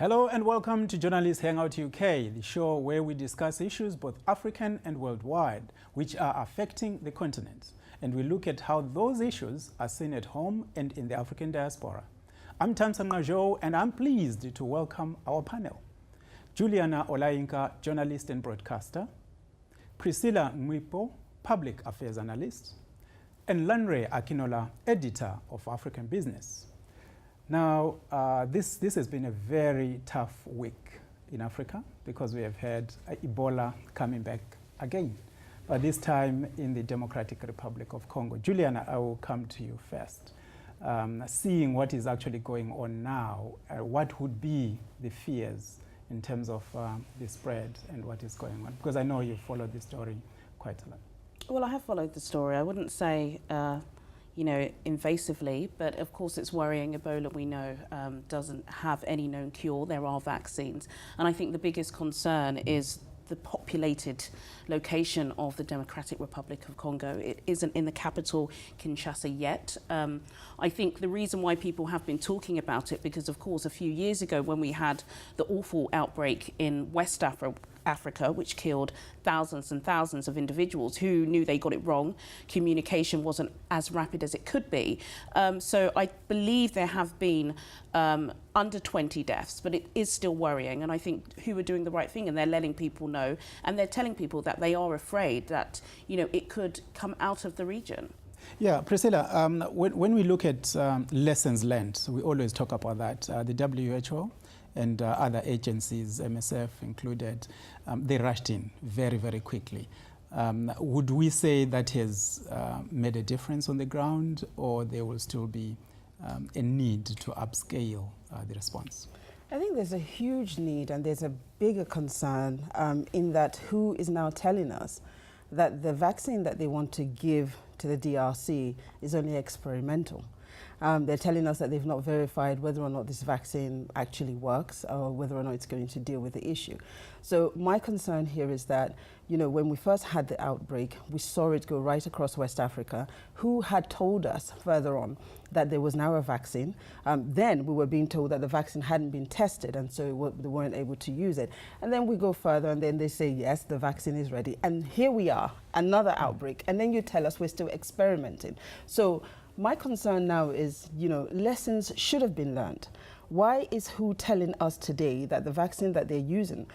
Hello and welcome to Journalist Hangout UK, the show where we discuss issues both African and worldwide, which are affecting the continent. And we look at how those issues are seen at home and in the African diaspora. I'm Thamsanqa Zhou, and I'm pleased to welcome our panel. Juliana Olayinka, journalist and broadcaster. Priscilla Nwikpo, public affairs analyst. And Lanre Akinola, editor of African Business. Now, this has been a very tough week in Africa because we have had Ebola coming back again, but this time in the Democratic Republic of Congo. Juliana, I will come to you first. Seeing what is actually going on now, what would be the fears in terms of the spread and what is going on? Because I know you followed this story quite a lot. Well, I have followed the story. I wouldn't say invasively, but of course it's worrying. Ebola, we know, doesn't have any known cure. There are vaccines. And I think the biggest concern is the populated location of the Democratic Republic of Congo. It isn't in the capital, Kinshasa, yet. I think the reason why people have been talking about it, because of course a few years ago when we had the awful outbreak in West Africa, which killed thousands and thousands of individuals who knew they got it wrong. Communication wasn't as rapid as it could be. So I believe there have been under 20 deaths, but it is still worrying. And I think who are doing the right thing, and they're letting people know, and they're telling people that they are afraid that, it could come out of the region. Yeah, Priscilla, when we look at lessons learned, we always talk about that. The WHO and other agencies, MSF included, they rushed in very, very quickly. Would we say that has made a difference on the ground, or there will still be a need to upscale the response? I think there's a huge need, and there's a bigger concern in that who is now telling us that the vaccine that they want to give to the DRC is only experimental. They're telling us that they've not verified whether or not this vaccine actually works or whether or not it's going to deal with the issue. So my concern here is that, when we first had the outbreak, we saw it go right across West Africa. Who had told us further on that there was now a vaccine? Then we were being told that the vaccine hadn't been tested, and so they weren't able to use it. And then we go further, and then they say, yes, the vaccine is ready. And here we are, another outbreak. And then you tell us we're still experimenting. So my concern now is, lessons should have been learned. Why is WHO telling us today that the vaccine that they're using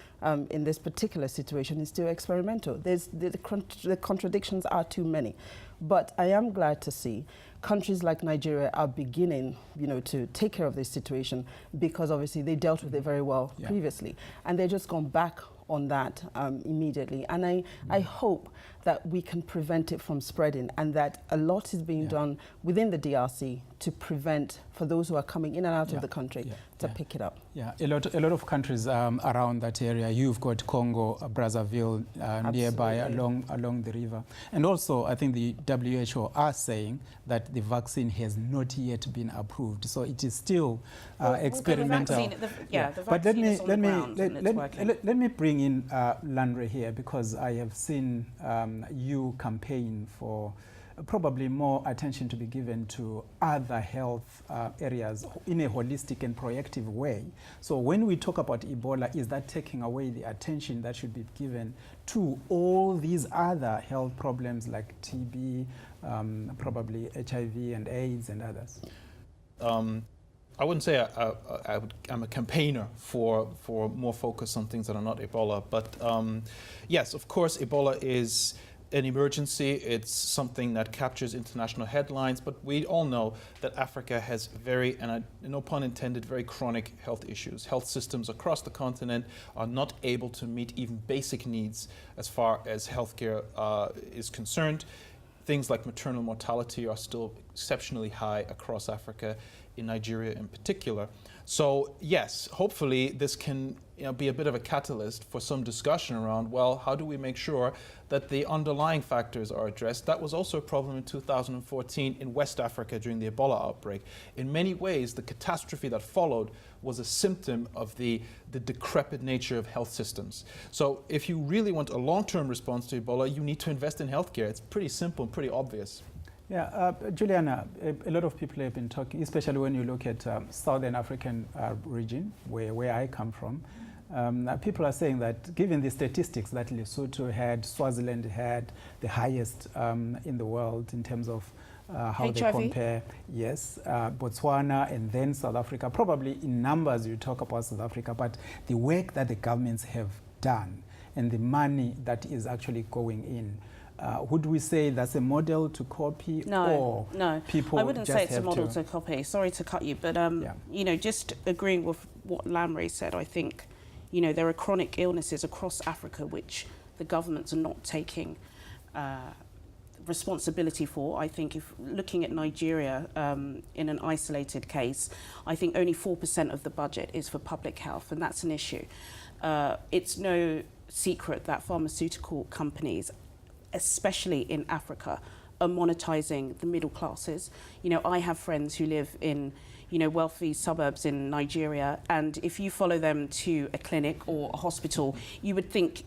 in this particular situation is still experimental? The contradictions are too many. But I am glad to see countries like Nigeria are beginning, to take care of this situation, because obviously they dealt with it very well previously. And they've just gone back on that immediately. And I hope that we can prevent it from spreading, and that a lot is being done within the DRC to prevent, for those who are coming in and out of the country, to pick it up. Yeah, a lot of countries around that area. You've got Congo, Brazzaville, nearby along the river. And also, I think the WHO are saying that the vaccine has not yet been approved. So it is still experimental. But let me bring in Lanre here, because I have seen you campaign for probably more attention to be given to other health areas in a holistic and proactive way. So when we talk about Ebola, is that taking away the attention that should be given to all these other health problems like TB, probably HIV and AIDS and others? I wouldn't say I'm a campaigner for more focus on things that are not Ebola, but yes, of course, Ebola is an emergency. It's something that captures international headlines, but we all know that Africa has very, and no pun intended, very chronic health issues. Health systems across the continent are not able to meet even basic needs as far as healthcare is concerned. Things like maternal mortality are still exceptionally high across Africa, in Nigeria in particular. So yes, hopefully this can be a bit of a catalyst for some discussion around, well, how do we make sure that the underlying factors are addressed? That was also a problem in 2014 in West Africa during the Ebola outbreak. In many ways, the catastrophe that followed was a symptom of the decrepit nature of health systems. So if you really want a long-term response to Ebola, you need to invest in healthcare. It's pretty simple and pretty obvious. Yeah, Juliana, a lot of people have been talking, especially when you look at Southern African region, where I come from. People are saying that given the statistics that Lesotho had, Swaziland had the highest in the world in terms of how HIV? they compare. Yes, Botswana and then South Africa. Probably in numbers you talk about South Africa, but the work that the governments have done and the money that is actually going in, would we say that's a model to copy? No, or no. people I wouldn't just say it's a have model to copy. Sorry to cut you, but you know, just agreeing with what Lanre said, I think, you know, there are chronic illnesses across Africa which the governments are not taking responsibility for. I think if looking at Nigeria in an isolated case, I think only 4% of the budget is for public health, and that's an issue. It's no secret that pharmaceutical companies, especially in Africa, are monetizing the middle classes. You know, I have friends who live in, you know, wealthy suburbs in Nigeria, and if you follow them to a clinic or a hospital, you would think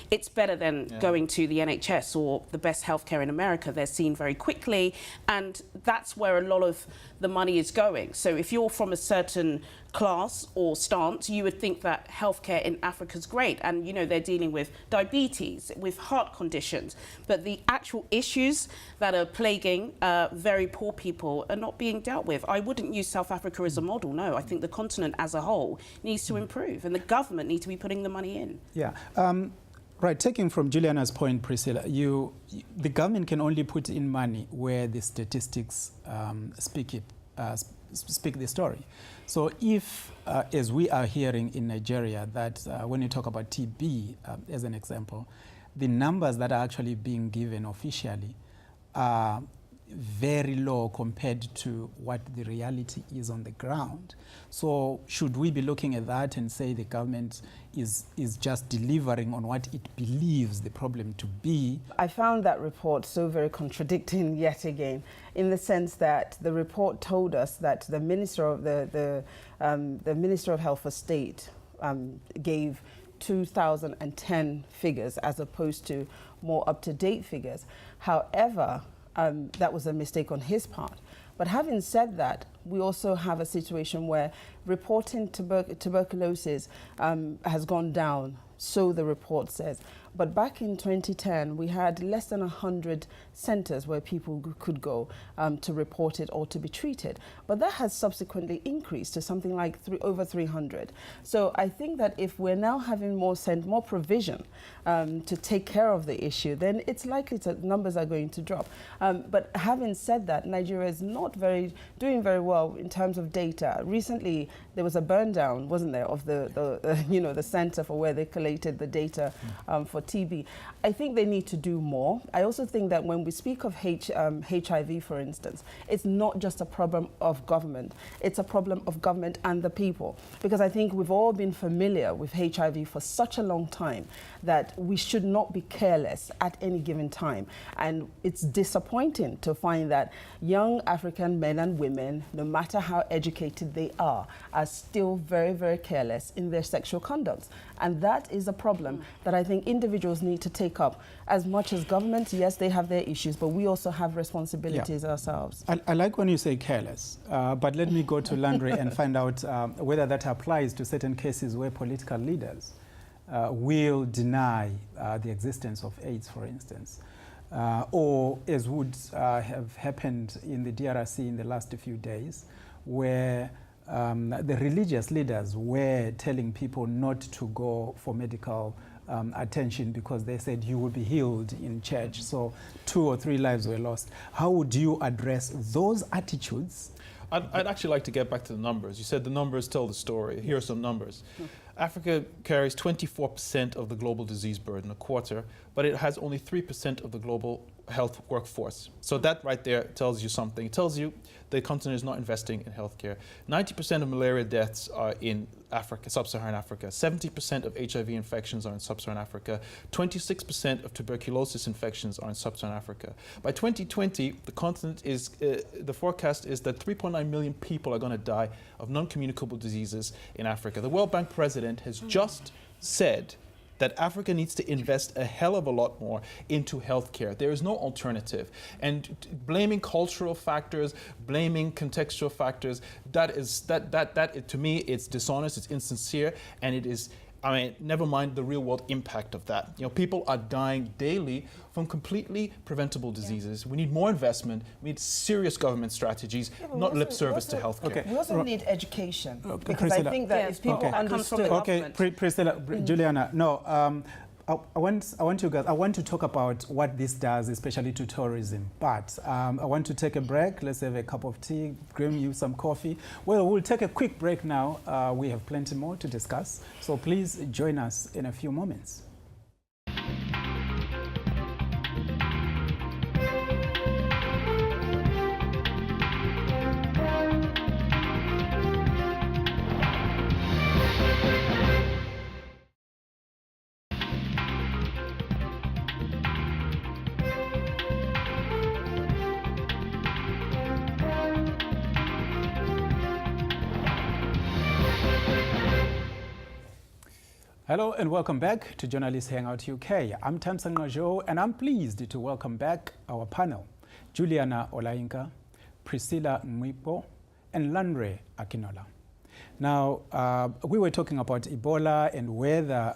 it's better than going to the NHS or the best healthcare in America. They're seen very quickly, and that's where a lot of the money is going. So if you're from a certain class or stance, you would think that healthcare in Africa is great, and you know, they're dealing with diabetes, with heart conditions, but the actual issues that are plaguing very poor people are not being dealt with. I wouldn't use South Africa as a model, no. I think the continent as a whole needs to improve, and the government needs to be putting the money in. Yeah. Right, taking from Juliana's point, Priscilla, the government can only put in money where the statistics speak the story. So if, as we are hearing in Nigeria, that when you talk about TB as an example, the numbers that are actually being given officially are very low compared to what the reality is on the ground. So should we be looking at that and say the government is just delivering on what it believes the problem to be? I found that report so very contradicting yet again, in the sense that the report told us that the Minister of the Minister of Health for State gave 2010 figures as opposed to more up-to-date figures. However, that was a mistake on his part. But having said that, we also have a situation where reporting tuberculosis has gone down, so the report says. But back in 2010, we had less than 100 centers where people could go to report it or to be treated. But that has subsequently increased to something like over 300. So I think that if we're now having more provision to take care of the issue, then it's likely that numbers are going to drop. But having said that, Nigeria is not doing very well in terms of data. Recently, there was a burn down, wasn't there, of the center for where they collated the data for TB. I think they need to do more. I also think that when we speak of HIV, for instance, it's not just a problem of government. It's a problem of government and the people. Because I think we've all been familiar with HIV for such a long time that we should not be careless at any given time. And it's disappointing to find that young African men and women, no matter how educated they are still very, very careless in their sexual conduct. And that is a problem that I think individuals need to take up. As much as governments, yes, they have their issues, but we also have responsibilities ourselves. I like when you say careless, but let me go to Lanre and find out whether that applies to certain cases where political leaders will deny the existence of AIDS, for instance. Or as would have happened in the DRC in the last few days, where the religious leaders were telling people not to go for medical attention because they said you will be healed in church. So 2 or 3 lives were lost. How would you address those attitudes? I'd actually like to get back to the numbers. You said the numbers tell the story. Here are some numbers. Africa carries 24% of the global disease burden, a quarter, but it has only 3% of the global health workforce. So that right there tells you something. It tells you the continent is not investing in healthcare. 90% of malaria deaths are in Africa, sub-Saharan Africa. 70% of HIV infections are in sub-Saharan Africa. 26% of tuberculosis infections are in sub-Saharan Africa. By 2020, the continent is, the forecast is that 3.9 million people are going to die of non-communicable diseases in Africa. The World Bank president has just said that Africa needs to invest a hell of a lot more into healthcare. There is no alternative. And blaming cultural factors, blaming contextual factors, that to me, it's dishonest, it's insincere, and it is, I mean, never mind the real world impact of that. You know, people are dying daily from completely preventable diseases. We need more investment. We need serious government strategies, not lip service to healthcare. Okay. We also need education, because Priscilla. I think that if people understood... Okay, Priscilla, Juliana, no, I want to talk about what this does, especially to tourism. But I want to take a break. Let's have a cup of tea, bring you some coffee. Well, we'll take a quick break now. We have plenty more to discuss. So please join us in a few moments. Hello and welcome back to Journalist Hangout UK. I'm Thamsanqa Zhou, and I'm pleased to welcome back our panel, Juliana Olayinka, Priscilla Nwikpo, and Lanre Akinola. Now, we were talking about Ebola and whether,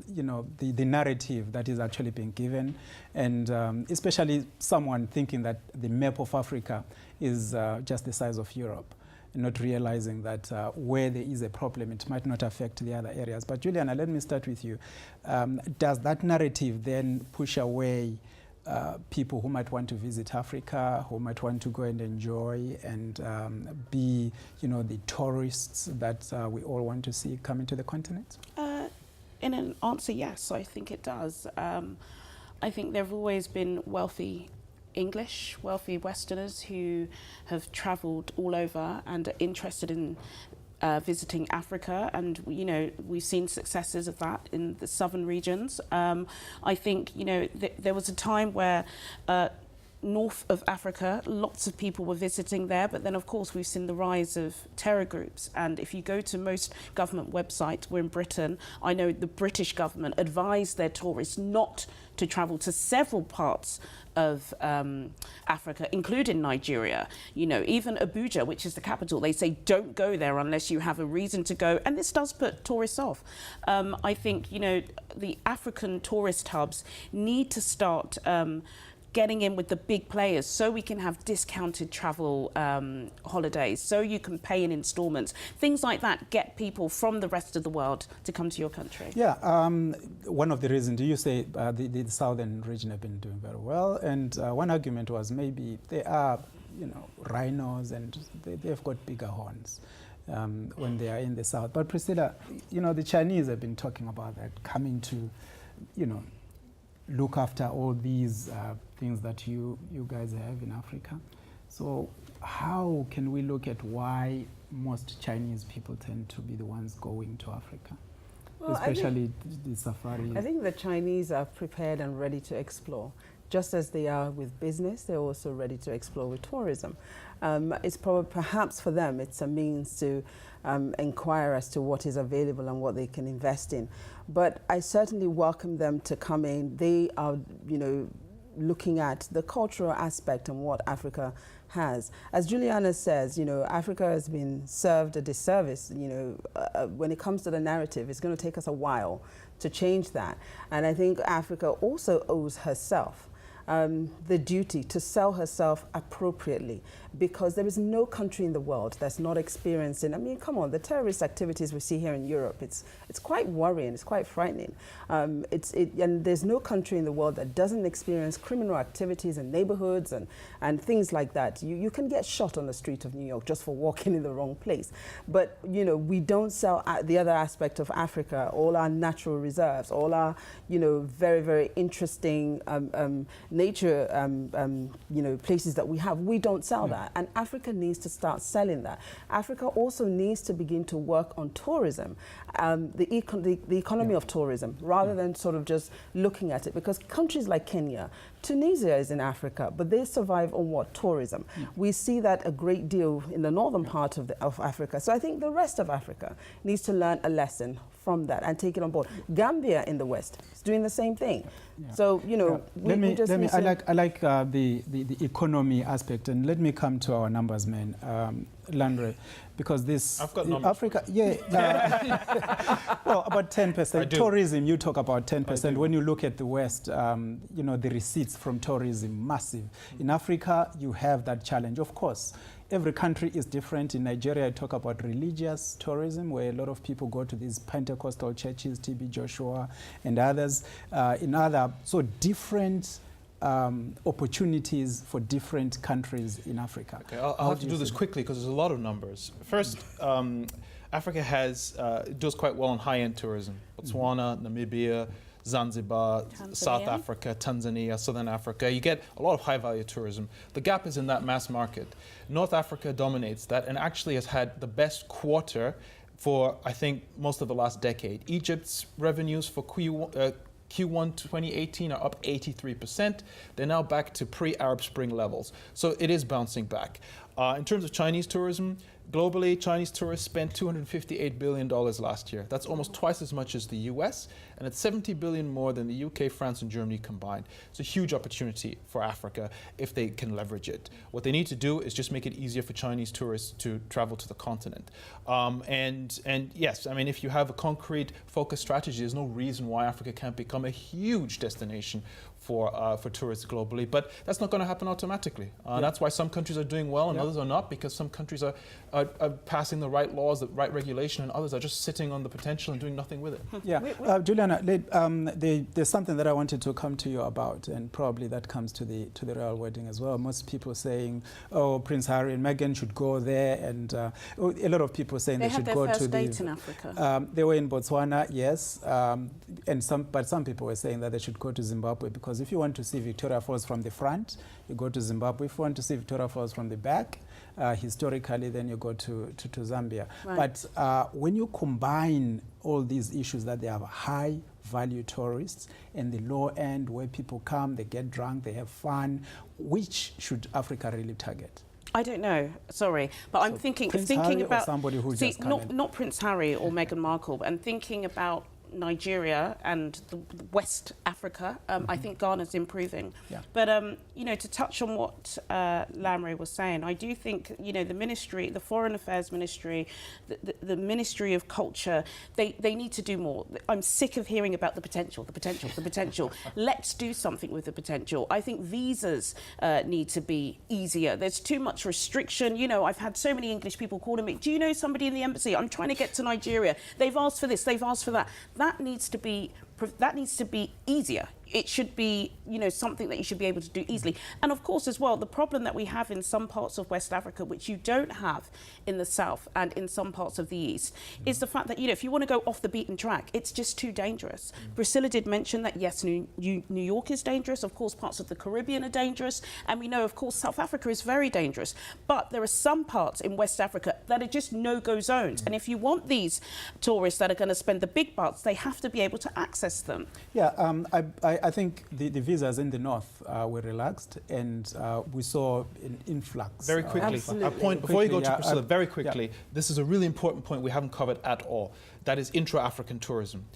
the narrative that is actually being given, and especially someone thinking that the map of Africa is just the size of Europe, not realizing that where there is a problem, it might not affect the other areas. But Juliana, let me start with you. Does that narrative then push away people who might want to visit Africa, who might want to go and enjoy and be, the tourists that we all want to see coming to the continent? In an answer, yes, I think it does. I think there have always been wealthy Westerners who have travelled all over and are interested in visiting Africa, and we've seen successes of that in the southern regions. I think there was a time where north of Africa, lots of people were visiting there, but then of course we've seen the rise of terror groups. And if you go to most government websites, we're in Britain, I know the British government advised their tourists not to travel to several parts of Africa, including Nigeria. Even Abuja, which is the capital, they say don't go there unless you have a reason to go, and this does put tourists off. I think the African tourist hubs need to start getting in with the big players so we can have discounted travel holidays, so you can pay in installments. Things like that get people from the rest of the world to come to your country. Yeah, one of the reasons, you say the southern region have been doing very well, and one argument was maybe they are, rhinos, and they've got bigger horns when they are in the south. But Priscilla, the Chinese have been talking about that, coming to, look after all these things that you guys have in Africa. So how can we look at why most Chinese people tend to be the ones going to Africa? Well, especially the safari. I think the Chinese are prepared and ready to explore. Just as they are with business, they're also ready to explore with tourism. It's perhaps for them, it's a means to inquire as to what is available and what they can invest in. But I certainly welcome them to come in. They are, looking at the cultural aspect and what Africa has. As Juliana says, Africa has been served a disservice. When it comes to the narrative, it's going to take us a while to change that. And I think Africa also owes herself the duty to sell herself appropriately, because there is no country in the world that's not experiencing, come on, the terrorist activities we see here in Europe, it's quite worrying, it's quite frightening. And there's no country in the world that doesn't experience criminal activities in neighborhoods and things like that. You can get shot on the street of New York just for walking in the wrong place. But, we don't sell the other aspect of Africa, all our natural reserves, all our, very, very interesting nature, places that we have. We don't sell that. And Africa needs to start selling that. Africa also needs to begin to work on tourism, the economy of tourism, rather than sort of just looking at it. Because countries like Kenya, Tunisia is in Africa, but they survive on what? Tourism. We see that a great deal in the northern part of Africa. So I think the rest of Africa needs to learn a lesson from that and take it on board. Gambia in the West is doing the same thing. Yeah. So, you know, I like the economy aspect, and let me come to our numbers, man, Lanre, because this I've got numbers. Africa, well, about 10%. Tourism, you talk about 10%. When you look at the West, you know, the receipts from tourism, massive. In Africa, you have that challenge, of course. Every country is different. In Nigeria, I talk about religious tourism, where a lot of people go to these Pentecostal churches, TB Joshua and others. So different opportunities for different countries in Africa. Okay, I'll have to do this quickly because there's a lot of numbers. First, Africa does quite well on high-end tourism. Botswana, Namibia, Zanzibar, Tanzania. South Africa, Tanzania, Southern Africa. You get a lot of high-value tourism. The gap is in that mass market. North Africa dominates that and actually has had the best quarter for, I think, most of the last decade. Egypt's revenues for Q1 2018 are up 83%. They're now back to pre-Arab Spring levels. So it is bouncing back. In terms of Chinese tourism, globally, Chinese tourists spent $258 billion last year. That's almost twice as much as the US, and it's 70 billion more than the UK, France, and Germany combined. It's a huge opportunity for Africa if they can leverage it. What they need to do is just make it easier for Chinese tourists to travel to the continent. And yes, I mean, if you have a concrete focus strategy, there's no reason why Africa can't become a huge destination for tourists globally, but that's not going to happen automatically. That's why some countries are doing well and others are not, because some countries are passing the right laws, the right regulation, and others are just sitting on the potential and doing nothing with it. Yeah, Juliana, there's something that I wanted to come to you about, and probably that comes to the royal wedding as well. Most people saying, oh, Prince Harry and Meghan should go there, and a lot of people saying they should go to the... They had their first date in Africa. They were in Botswana, yes, but some people were saying that they should go to Zimbabwe, because if you want to see Victoria Falls from the front, you go to Zimbabwe. If you want to see Victoria Falls from the back, historically, then you go to Zambia. Right. But when you combine all these issues, that they have high value tourists and the low end where people come, they get drunk, they have fun, which should Africa really target? I don't know, sorry, but I'm thinking about somebody who just not Prince Harry or Meghan Markle, but I'm thinking about Nigeria and the West Africa. I think Ghana's improving. Yeah. But you know, to touch on what Lanre was saying, I do think, you know, the ministry, the Foreign Affairs Ministry, the Ministry of Culture, they need to do more. I'm sick of hearing about the potential. Let's do something with the potential. I think visas need to be easier. There's too much restriction. You know, I've had so many English people calling me, do you know somebody in the embassy? I'm trying to get to Nigeria. They've asked for this, they've asked for that. That needs to be easier. It should be, you know, something that you should be able to do easily. And of course, as well, the problem that we have in some parts of West Africa, which you don't have in the south and in some parts of the east, is the fact that, you know, if you want to go off the beaten track, it's just too dangerous. Priscilla did mention that, yes, New York is dangerous. Of course, parts of the Caribbean are dangerous. And we know, of course, South Africa is very dangerous. But there are some parts in West Africa that are just no-go zones. And if you want these tourists that are going to spend the big bucks, they have to be able to access them. Yeah, I think the visas in the north were relaxed, and we saw an influx. Very quickly, a point before you go to Priscilla, very quickly, this is a really important point we haven't covered at all. That is intra-African tourism.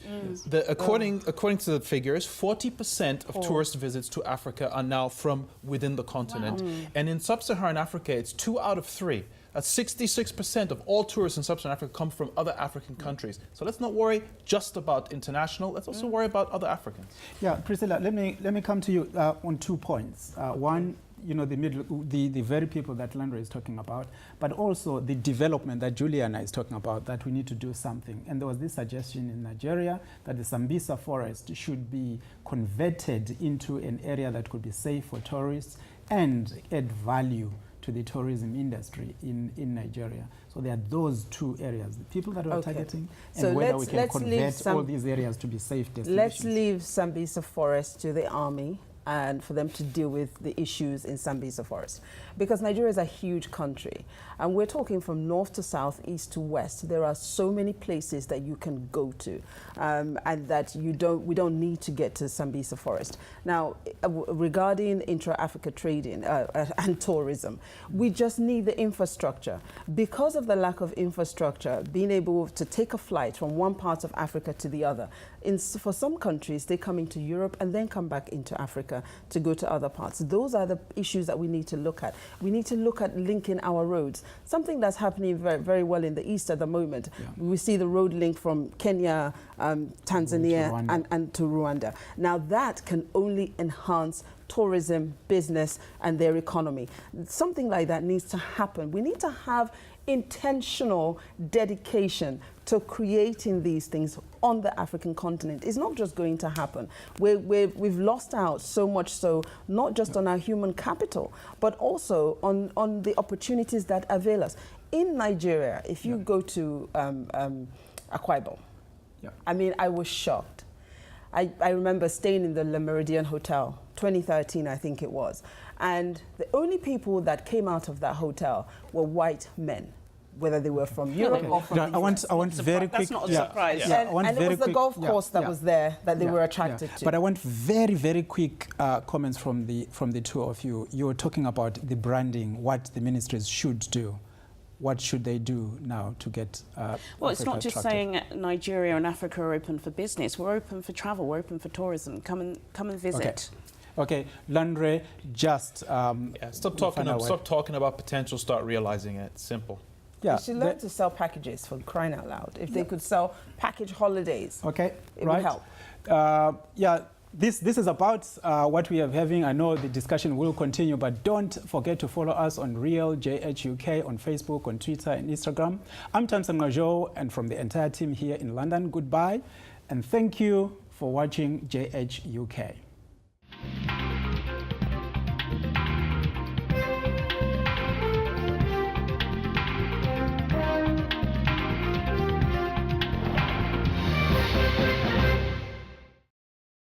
According to the figures, 40% of tourist visits to Africa are now from within the continent. Wow. And in sub-Saharan Africa, it's 2 out of 3. That's 66% of all tourists in sub-Saharan Africa come from other African countries. So let's not worry just about international. Let's also worry about other Africans. Yeah, Priscilla, let me come to you on 2 points. One, you know, the very people that Lanre is talking about, but also the development that Juliana is talking about, that we need to do something. And there was this suggestion in Nigeria that the Sambisa forest should be converted into an area that could be safe for tourists and add value to the tourism industry in Nigeria. So there are those 2 areas, the people that we're targeting, and so whether we can convert all these areas to be safe destinations. Let's leave Sambisa forest to the army and for them to deal with the issues in Sambisa Forest. Because Nigeria is a huge country, and we're talking from north to south, east to west. There are so many places that you can go to, and that we don't need to get to Sambisa Forest. Now, regarding intra-Africa trading and tourism, we just need the infrastructure. Because of the lack of infrastructure, being able to take a flight from one part of Africa to the other, for some countries, they come into Europe and then come back into Africa to go to other parts. Those are the issues that we need to look at. We need to look at linking our roads. Something that's happening very, very well in the East at the moment. Yeah. We see the road link from Kenya, Tanzania, and to Rwanda. Now that can only enhance tourism, business, and their economy. Something like that needs to happen. We need to have intentional dedication to creating these things on the African continent. It's not just going to happen. We've lost out so much so, not just on our human capital, but also on the opportunities that avail us. In Nigeria, if you go to Akwa Ibom, I mean, I was shocked. I remember staying in the Le Méridien Hotel, 2013, I think it was. And the only people that came out of that hotel were white men, whether they were from Europe or from the US. I want very quick. That's not a surprise. And it was the golf course that was there that they were attracted to. But I want very, very quick comments from the two of you. You were talking about the branding, what the ministries should do. What should they do now to get well, it's not just saying Nigeria and Africa are open for business. We're open for travel. We're open for tourism. Come and visit. Okay, Lanre, just stop talking about potential. Start realizing it. Simple. Yeah, they should learn to sell packages, for crying out loud. If they could sell package holidays, it would help. This is about what we are having. I know the discussion will continue, but don't forget to follow us on Real JH UK on Facebook, on Twitter, and Instagram. I'm Thamsanqa Zhou, and from the entire team here in London, goodbye, and thank you for watching JH UK.